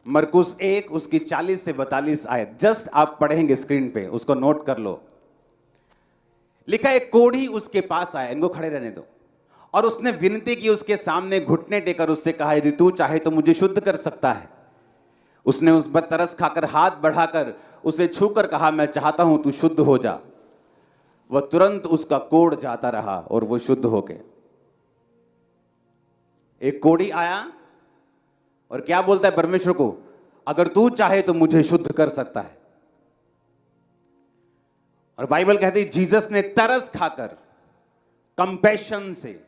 मरकुस 1 उसकी 40 से 42 आयत जस्ट आप पढ़ेंगे स्क्रीन पे, उसको नोट कर लो। लिखा है, कोढ़ी उसके पास आया, इनको खड़े रहने दो, और उसने विनती की, उसके सामने घुटने टेकर उससे कहा, यदि तू चाहे तो मुझे शुद्ध कर सकता है। उसने उस पर तरस खाकर हाथ बढ़ाकर उसे छूकर कहा, मैं चाहता हूं तू शुद्ध हो जा। वह तुरंत उसका कोढ़ जाता रहा और वो शुद्ध हो गया। एक कोढ़ी आया और क्या बोलता है परमेश्वर को, अगर तू चाहे तो मुझे शुद्ध कर सकता है। और बाइबल कहती है जीसस ने तरस खाकर, कंपैशन से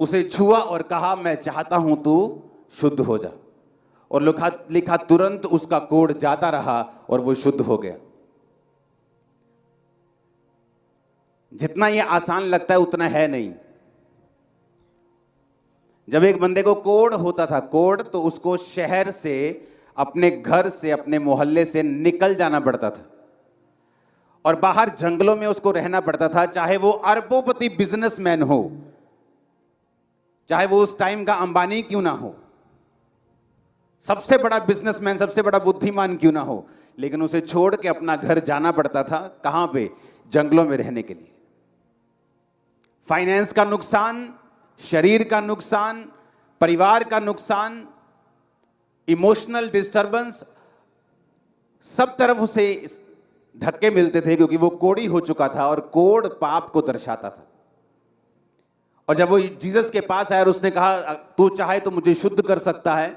उसे छुआ और कहा, मैं चाहता हूं तू शुद्ध हो जा। और लिखा तुरंत उसका कोढ़ जाता रहा और वो शुद्ध हो गया। जितना ये आसान लगता है उतना है नहीं। जब एक बंदे को कोढ़ होता था, कोढ़, तो उसको शहर से, अपने घर से, अपने मोहल्ले से निकल जाना पड़ता था और बाहर जंगलों में उसको रहना पड़ता था। चाहे वो अरबोपति बिजनेसमैन हो, चाहे वो उस टाइम का अंबानी क्यों ना हो, सबसे बड़ा बिजनेसमैन, सबसे बड़ा बुद्धिमान क्यों ना हो, लेकिन उसे छोड़ के अपना घर जाना पड़ता था। कहां पे? जंगलों में रहने के लिए। फाइनेंस का नुकसान, शरीर का नुकसान, परिवार का नुकसान, इमोशनल डिस्टर्बेंस, सब तरफ उसे धक्के मिलते थे, क्योंकि वो कोढ़ी हो चुका था और कोढ़ पाप को दर्शाता था। और जब वो जीसस के पास आया और उसने कहा, तू चाहे तो मुझे शुद्ध कर सकता है,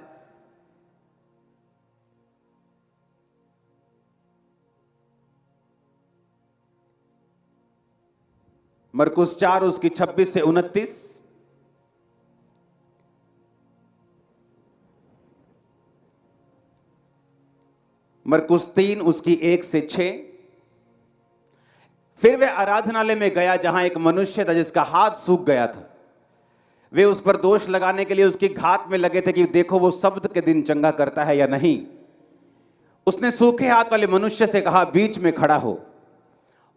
मरकुस 4 उसकी 26 से 29, मरकुस 3 उसकी 1 से 6। फिर वह आराधनालय में गया जहां एक मनुष्य था जिसका हाथ सूख गया था। वे उस पर दोष लगाने के लिए उसकी घात में लगे थे कि देखो वो शब्द के दिन चंगा करता है या नहीं। उसने सूखे हाथ वाले मनुष्य से कहा, बीच में खड़ा हो।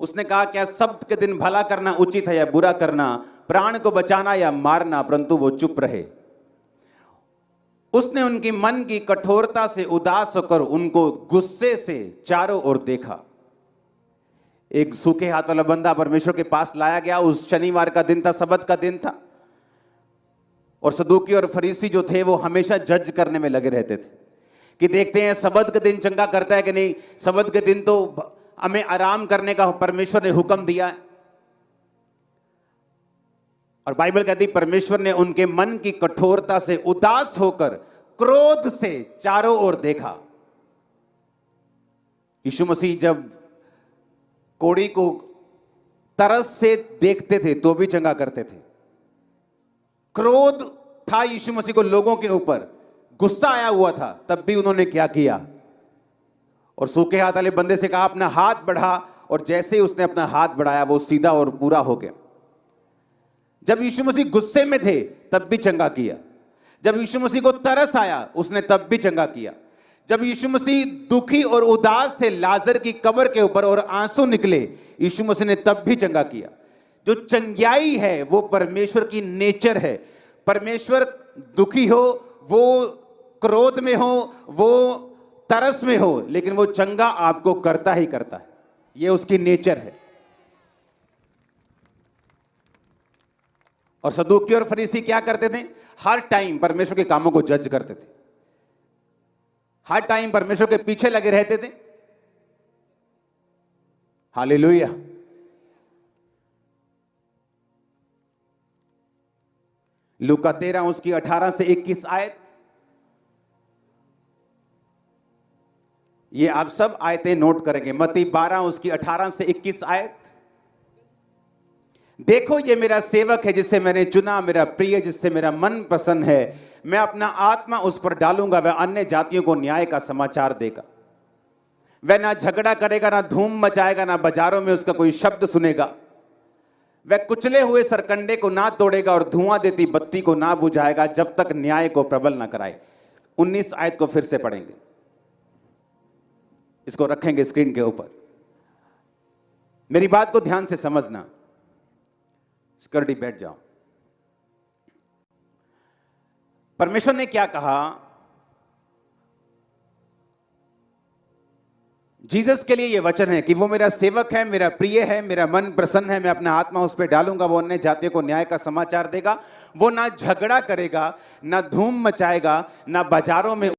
उसने कहा, क्या शब्द के दिन भला करना उचित है या बुरा करना, प्राण को बचाना या मारना? परंतु वो चुप रहे। उसने उनकी मन की कठोरता से उदास होकर उनको गुस्से से चारों ओर देखा। एक सूखे हाथ वाला बंदा परमेश्वर के पास लाया गया। उस शनिवार का दिन था, सबत का दिन था, और सदूकी और फरीसी जो थे वो हमेशा जज करने में लगे रहते थे कि देखते हैं सबत के दिन चंगा करता है कि नहीं, सबत के दिन तो हमें आराम करने का परमेश्वर ने हुक्म दिया है। और बाइबल कहती परमेश्वर ने उनके मन की कठोरता से उदास होकर क्रोध से चारों ओर देखा। यीशु मसीह जब कोढ़ी को तरस से देखते थे तो भी चंगा करते थे। क्रोध था यीशु मसीह को लोगों के ऊपर, गुस्सा आया हुआ था, तब भी उन्होंने क्या किया? और सूखे हाथ वाले बंदे से कहा, अपना हाथ बढ़ा, और जैसे ही उसने अपना हाथ बढ़ाया वो सीधा और पूरा हो गया। जब यीशु मसीह गुस्से में थे तब भी चंगा किया। जब यीशु मसीह को तरस आया उसने तब भी चंगा किया। जब यीशु मसीह दुखी और उदास थे लाजर की कब्र के ऊपर और आंसू निकले, यीशु मसीह ने तब भी चंगा किया। जो चंगाई है वो परमेश्वर की नेचर है। परमेश्वर दुखी हो, वो क्रोध में हो, वो तरस में हो, लेकिन वो चंगा आपको करता ही करता है। ये उसकी नेचर है। और सदूकी और फरीसी क्या करते थे? हर टाइम परमेश्वर के कामों को जज करते थे, हर टाइम परमेश्वर के पीछे लगे रहते थे। हालेलुया। लूका 13 उसकी 18 से 21 आयत। ये आप सब आयतें नोट करेंगे। मत्ती 12 उसकी 18 से 21 आयत। देखो ये मेरा सेवक है जिसे मैंने चुना, मेरा प्रिय जिससे मेरा मन प्रसन्न है। मैं अपना आत्मा उस पर डालूंगा, वह अन्य जातियों को न्याय का समाचार देगा। वह ना झगड़ा करेगा, ना धूम मचाएगा, ना बाजारों में उसका कोई शब्द सुनेगा। वह कुचले हुए सरकंडे को ना तोड़ेगा और धुआं देती बत्ती को ना बुझाएगा, जब तक न्याय को प्रबल ना कराए। 19 आयत को फिर से पढ़ेंगे, इसको रखेंगे स्क्रीन के ऊपर। मेरी बात को ध्यान से समझना। सिक्योरिटी बैठ जाओ। परमेश्वर ने क्या कहा? जीसस के लिए यह वचन है कि वो मेरा सेवक है, मेरा प्रिय है, मेरा मन प्रसन्न है, मैं अपना आत्मा उस पर डालूंगा, वो अन्य जातियों को न्याय का समाचार देगा। वो ना झगड़ा करेगा, ना धूम मचाएगा, ना बाजारों में